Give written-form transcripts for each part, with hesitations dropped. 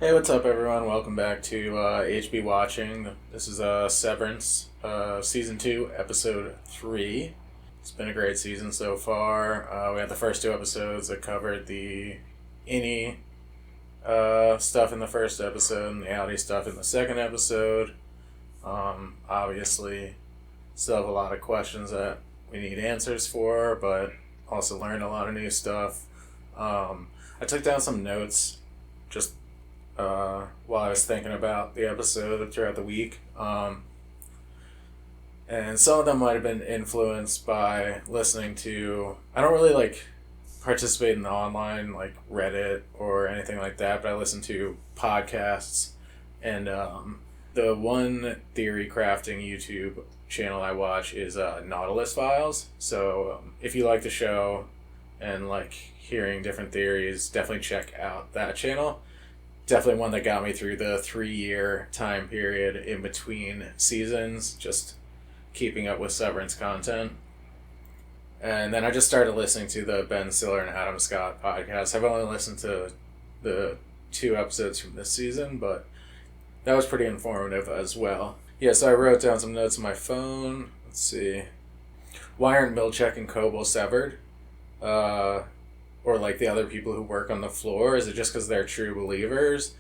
Hey, what's up, everyone? Welcome back to HB Watching. This is Severance, Season 2, Episode 3. It's been a great season so far. We had the first two episodes that covered the innie stuff in the first episode and the outie stuff in the second episode. Obviously, still have a lot of questions that we need answers for, but also learned a lot of new stuff. I took down some notes just while I was thinking about the episode throughout the week. And some of them might have been influenced by listening to... I don't really participate in the online Reddit or anything like that, but I listen to podcasts. And the one theory crafting YouTube channel I watch is Nautilus Files. So if you like the show and hearing different theories, definitely check out that channel. Definitely one that got me through the 3-year time period in between seasons, just keeping up with Severance content. And then I just started listening to the Ben Stiller and Adam Scott podcast. I've only listened to the 2 episodes from this season, but that was pretty informative as well. Yeah, so I wrote down some notes on my phone. Let's see. Why aren't Milchek and Coble severed? Or the other people who work on the floor? Is it just because they're true believers?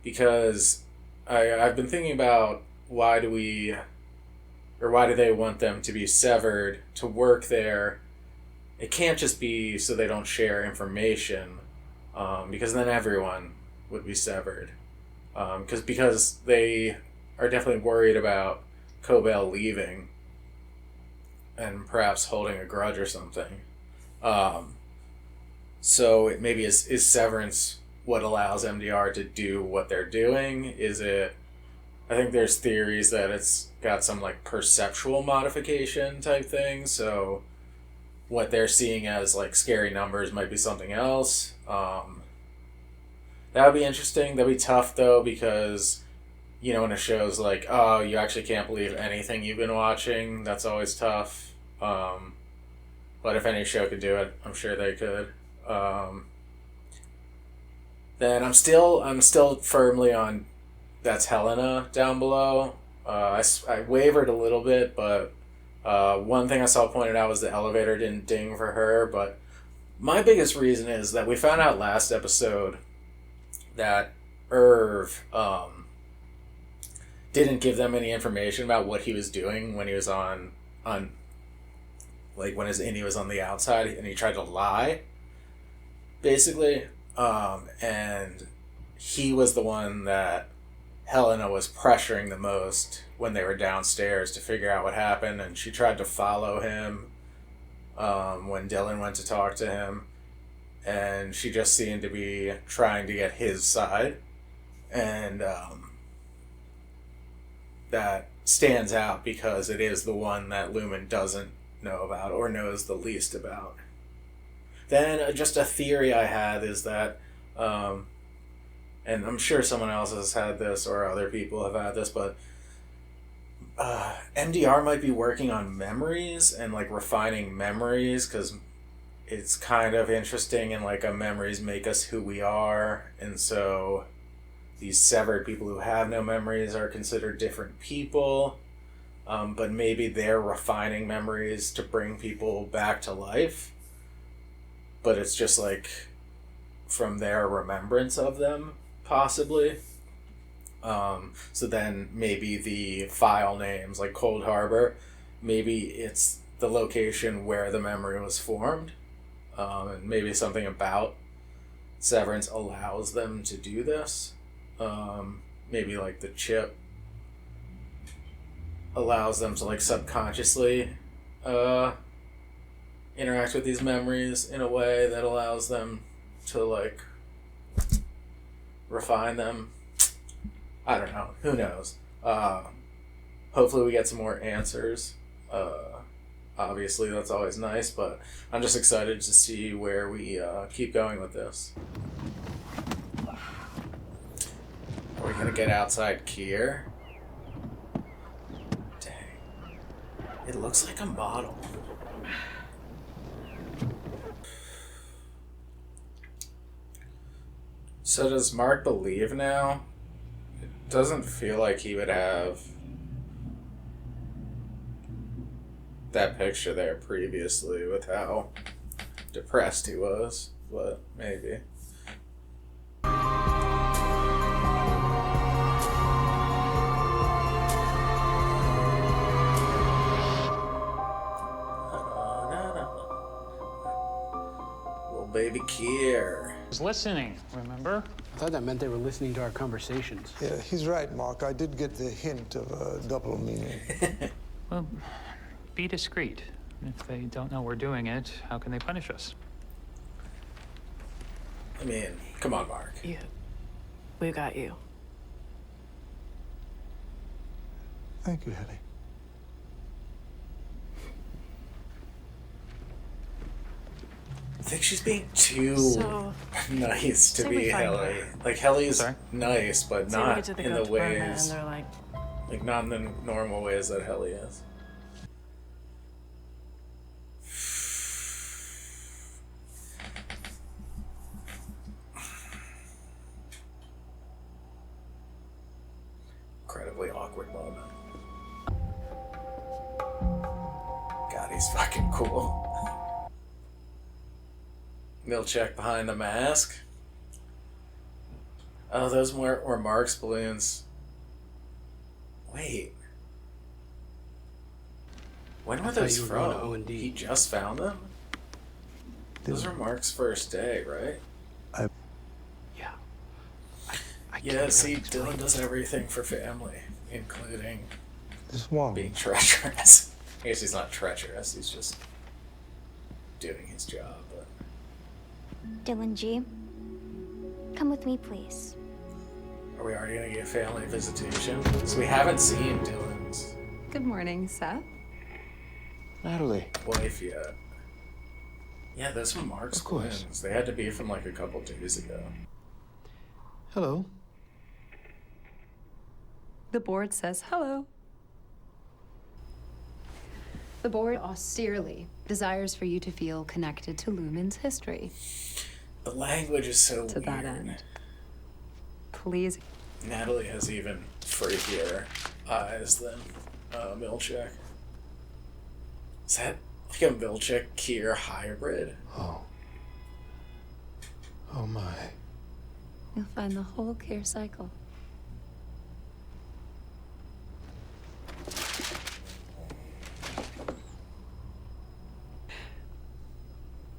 Because I've been thinking about why do they want them to be severed to work there? It can't just be so they don't share information, because then everyone would be severed. Because they are definitely worried about Cobell leaving and perhaps holding a grudge or something. So it maybe is Severance what allows MDR to do what they're doing? Is it... I think there's theories that it's got some perceptual modification type thing, so what they're seeing as scary numbers might be something else. That would be interesting. That'd be tough though, because when a show's oh, you actually can't believe anything you've been watching, that's always tough. But if any show could do it, I'm sure they could. Then I'm still firmly on that's Helena down below. I wavered a little bit, but one thing I saw pointed out was the elevator didn't ding for her. But my biggest reason is that we found out last episode that Irv didn't give them any information about what he was doing when he was on when his innie was on the outside, and he tried to lie, basically. And he was the one that Helena was pressuring the most when they were downstairs to figure out what happened, and she tried to follow him when Dylan went to talk to him, and she just seemed to be trying to get his side, and that stands out because it is the one that Lumen doesn't know about or knows the least about. Then just a theory I had is that, and I'm sure someone else has had this or other people have had this, but MDR might be working on memories and refining memories, because it's kind of interesting, and memories make us who we are, and so these severed people who have no memories are considered different people, but maybe they're refining memories to bring people back to life, but it's just from their remembrance of them, possibly. So then maybe the file names, Cold Harbor, maybe it's the location where the memory was formed, and maybe something about Severance allows them to do this. Maybe the chip allows them to subconsciously interact with these memories in a way that allows them to refine them. I don't know. Who knows? Hopefully we get some more answers. Obviously that's always nice, but I'm just excited to see where we keep going with this. Are we gonna get outside Kier? Dang. It looks like a model. So does Mark believe now? It doesn't feel like he would have that picture there previously with how depressed he was, but maybe. Little baby Kier. Was listening, remember? I thought that meant they were listening to our conversations. Yeah, he's right, Mark. I did get the hint of a double meaning. Well, be discreet. If they don't know we're doing it, how can they punish us? I mean, come on, Mark. Yeah. We got you. Thank you, Helly. I think she's being too So, nice to say be we find Helly. her. Like, Helly's Sorry? nice, but say we not get to the in goat the department and ways, they're like, like not in the normal ways that Helly is. Incredibly awkward moment. God, he's fucking cool. Milchek behind the mask. Oh, those were Mark's balloons. Wait. When were I thought those you were going to from? O&D. He just found them? Those were Mark's first day, right? Yeah. I Yeah, can't see, really explain Dylan does everything for family, including This one. being treacherous. I guess he's not treacherous, he's just doing his job, but... Dylan G. Come with me, please. Are we already gonna get family visitation? Because we haven't seen Dylan's Good morning, Seth. Natalie. wife yet. Yeah, those were Mark's Of course. balloons. They had to be from like a couple days ago. Hello. The board says hello. The board austerely desires for you to feel connected to Lumen's history. The language is so To weird. that end. Please. Natalie has even freakier eyes than Milchek. Is that like a Milchek Kier hybrid? Oh. Oh my. You'll find the whole care cycle.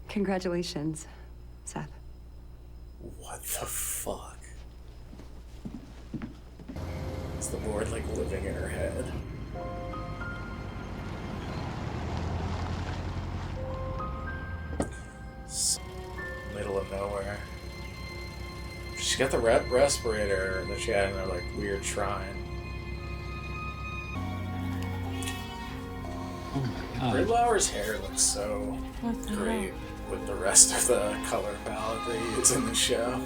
Congratulations, Seth. What the fuck? Is the board like living in her head? Middle of nowhere. She's got the respirator that she had in her like weird shrine. Oh my god. Greenlauer's hair looks so what the great hell? with the rest of the color palette they use in the show.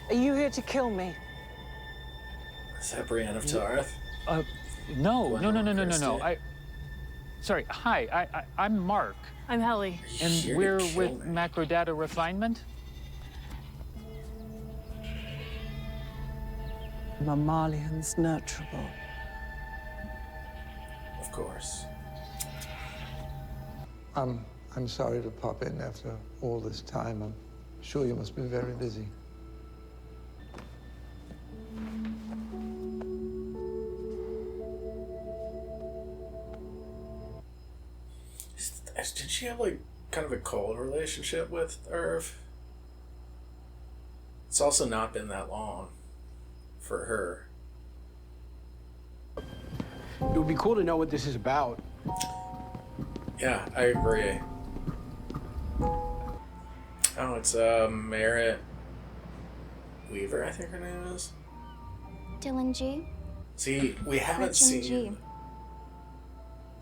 Are you here to kill me? Is that Brienne of Tarth? No. Christie. Sorry, hi, I'm Mark, I'm Helly. and Here to we're kill with me. Macrodata Refinement. Mammalians nurturable. Of course. I'm sorry to pop in after all this time. I'm sure you must be very busy. Did she have like kind of a cold relationship with Irv? It's also not been that long for her. It would be cool to know what this is about. Yeah, I agree. Oh, it's Merritt Weaver, I think her name is. Dylan G. See, we haven't Gretchen seen G.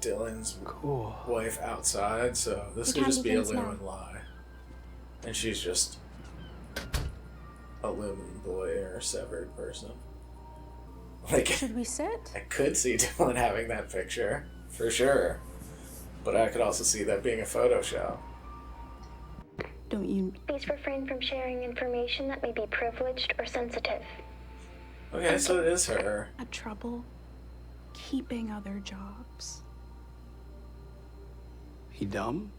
Dylan's Cool. wife outside, so this What could time just do be a things now? Lumen lie. And she's just a Lumen boy or a severed person. Like, Should we sit? I could see Dylan having that picture, for sure. But I could also see that being a Photoshop. Don't you? Please refrain from sharing information that may be privileged or sensitive. Okay, so it is her. Had trouble keeping other jobs? He dumb?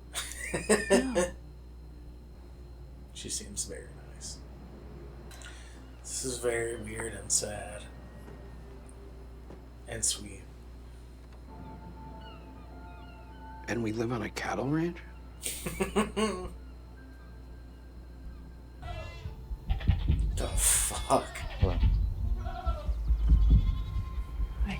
No. She seems very nice. This is very weird and sad. And sweet. And we live on a cattle ranch? The fuck? Hello. Hi.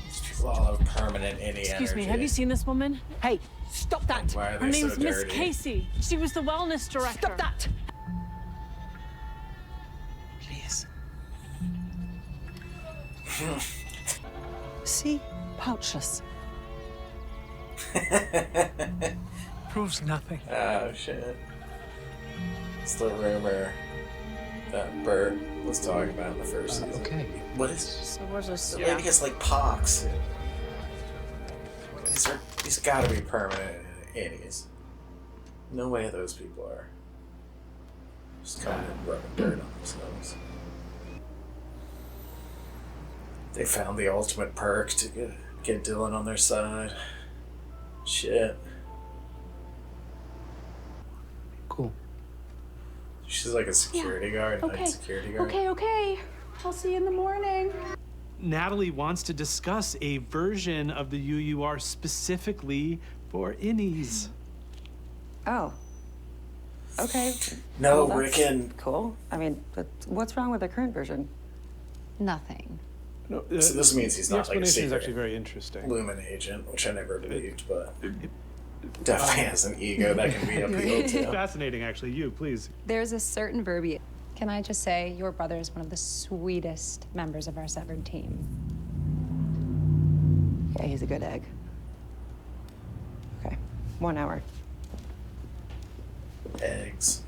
These people all have permanent any Excuse energy. me, have you seen this woman? Hey, stop that! Why are Her they name's so Miss dirty? Casey. She was the wellness director. Stop that! Please. See? Pouchless. Proves nothing. Oh shit. It's the rumor that Bert was talking about in the first season. Okay. What is So we're just, the lady has like pox. These gotta be permanent innies. No way those people are just coming and rubbing dirt on themselves. They found the ultimate perk to get Dylan on their side. Shit. Cool. She's like a security guard, night Okay. security guard. Okay. I'll see you in the morning. Natalie wants to discuss a version of the UUR specifically for innies. Oh. Okay. No, Well, that's Rickon. Cool. I mean, but what's wrong with the current version? Nothing. No, So this means he's the not like a explanation is secret actually very interesting. Lumen agent, which I never believed, but definitely has an ego that can be appealed to. Fascinating, actually. You, please. There's a certain verbiage. Can I just say, your brother is one of the sweetest members of our severed team. Yeah, he's a good egg. Okay. 1 hour. Eggs.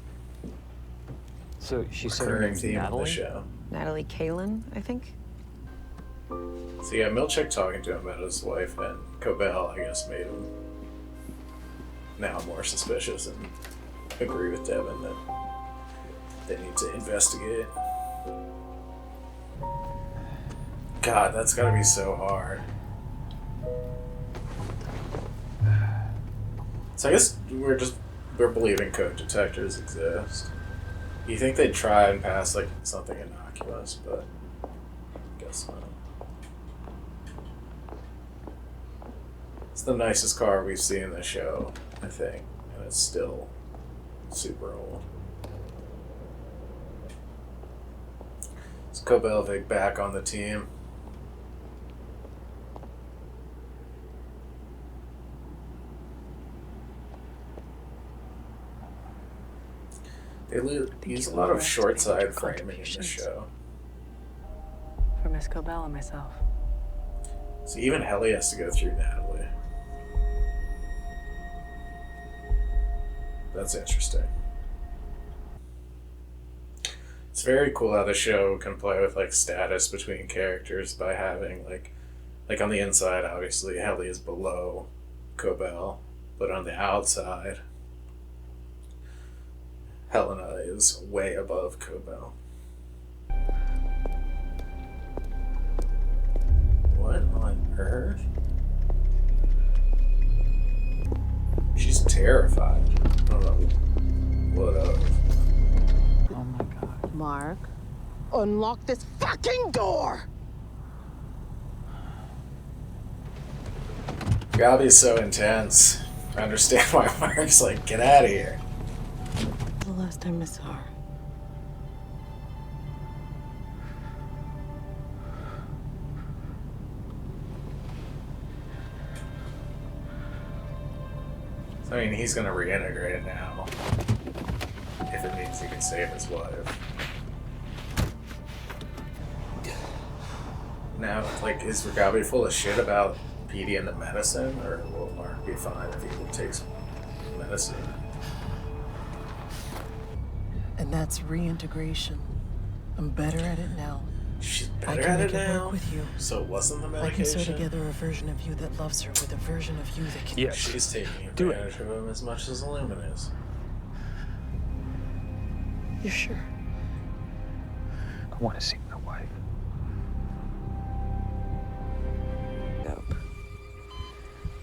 So she said her Recurring name's theme of the Natalie? show. Natalie Kalin, I think. So yeah, Milchick talking to him about his wife, and Cobell, I guess, made him now more suspicious and agree with Devin that they need to investigate. God, that's gotta be so hard. So I guess we're believing code detectors exist. You think they'd try and pass like something innocuous, but I guess not. It's the nicest car we've seen in the show, I think, and it's still super old. Is Kobelvik back on the team? They use a lot of short side framing in the show. For Miss Cobell and myself. So even Helly has to go through Natalie. That's interesting. It's very cool how the show can play with like status between characters by having like on the inside, obviously Helly is below Cobell, but on the outside, Helena is way above Cobell. What on earth? She's terrified. I don't know what of. Oh my god. Mark, unlock this fucking door! Gabby's so intense. I understand why Mark's like, get out of here. The last time I saw her. So, I mean, he's gonna reintegrate now. If it means he can save his wife. now, like, is Ragabi full of shit about Petey and the medicine, or will Mark be fine if he takes medicine? And that's reintegration. I'm better at it now. She's I better can at make it it now? work with you. So it wasn't the I can sew medication? together a version of you that loves her with a version of you that can... Yes. She's taking Do it. advantage of him as much as Lumen is. You're sure? I want to see my wife. Nope.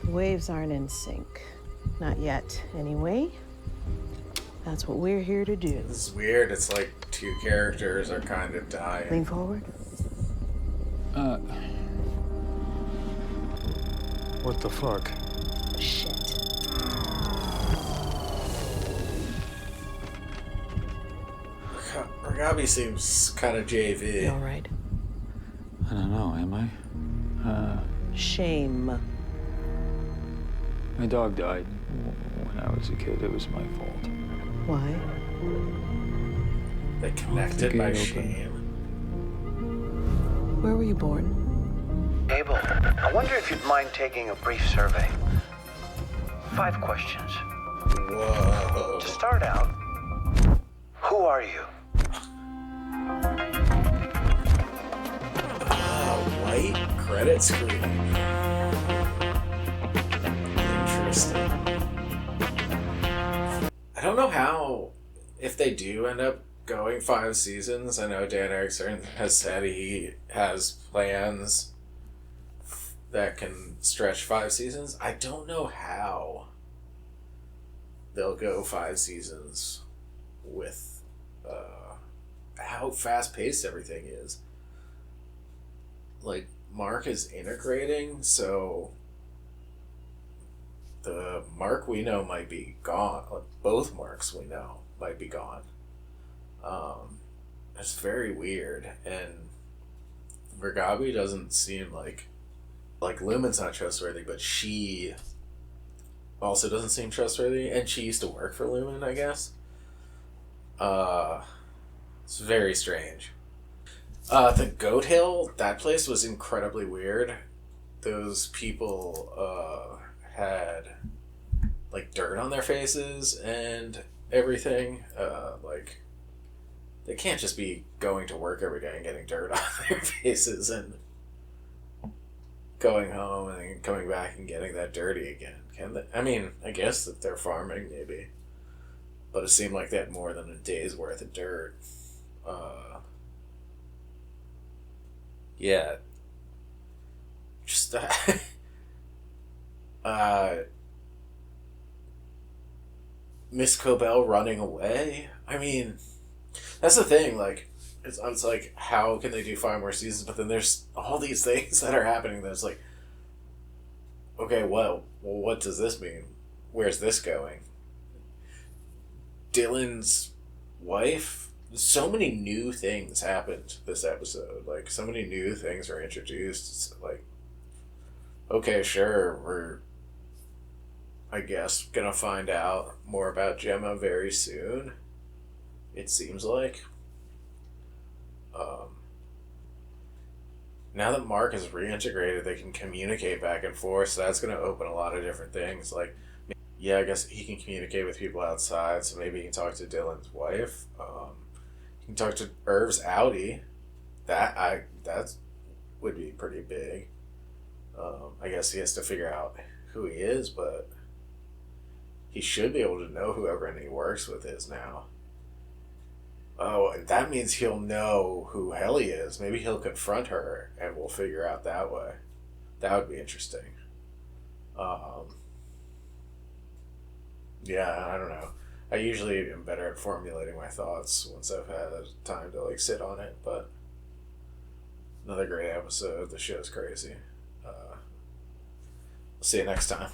The waves aren't in sync. Not yet, anyway. That's what we're here to do. This is weird. It's like two characters are kind of dying. Lean forward. What the fuck? Shit. Ragabi seems kind of JV. You all right? I don't know, am I? Shame. My dog died when I was a kid. It was my fault. Why? They connected by shame. Where were you born? Abel, I wonder if you'd mind taking a brief survey. 5 questions. Whoa. To start out, who are you? White credit screen. Interesting. I don't know how, if they do end up going 5 seasons. I know Dan Erickson has said he has plans that can stretch 5 seasons. I don't know how they'll go 5 seasons with how fast-paced everything is. Like, Mark is integrating, so the Mark we know might be gone. Like, both Marks we know might be gone. It's very weird, and Ragabi doesn't seem like Lumen's not trustworthy, but she also doesn't seem trustworthy, and she used to work for Lumen, I guess. It's very strange. The Goat Hill, that place was incredibly weird. Those people had like dirt on their faces and everything. Like, they can't just be going to work every day and getting dirt on their faces and going home and then coming back and getting that dirty again. Can they? I mean, I guess if they're farming, maybe. But it seemed like they had more than a day's worth of dirt. Yeah. Just Miss Cobell running away. I mean, that's the thing. Like, it's like, how can they do 5 more seasons? But then there's all these things that are happening. That's like, okay, well, what does this mean? Where's this going? Dylan's wife. So many new things happened this episode. Like, so many new things were introduced. It's like, okay, sure, we're, I guess, gonna find out more about Gemma very soon. It seems like. Now that Mark is reintegrated, they can communicate back and forth, so that's gonna open a lot of different things. Like, yeah, I guess he can communicate with people outside, so maybe he can talk to Dylan's wife. He can talk to Irv's Audi. That would be pretty big. I guess he has to figure out who he is, but he should be able to know who everyone he works with is now. Oh, and that means he'll know who Helly is. Maybe he'll confront her, and we'll figure out that way. That would be interesting. Yeah, I don't know. I usually am better at formulating my thoughts once I've had time to like sit on it, but another great episode. The show's crazy. We'll see you next time.